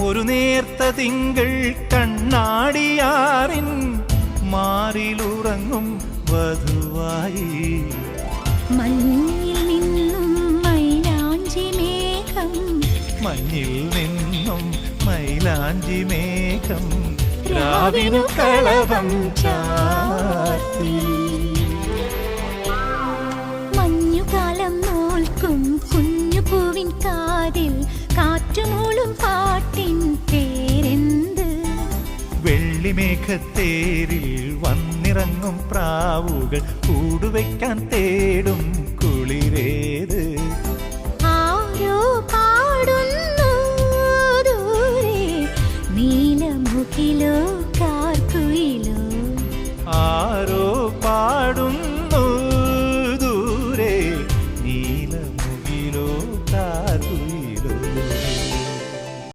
ഒരു നേർത്ത തിങ്കൾ കണ്ണാടിയാറിൻ മാറിലുറങ്ങും വധുവായി. മഞ്ഞിൽ നിന്നും മൈലാഞ്ചി മേഘം, മഞ്ഞിൽ നിന്നും മൈലാഞ്ചി മേഘം രാവിനു കളഭം ചാർത്തി. മഞ്ഞുകാലം നോൽക്കും കുഞ്ഞു പൂവിൻ കാതിൽ കാറ്റുമൂളും പാട്ടിൻ പേരെന്ത്? വെള്ളിമേഘത്തേരിൽ വന്നിറങ്ങും പ്രാവുകൾ കൂടുവയ്ക്കാൻ തേടും കുളിരേ.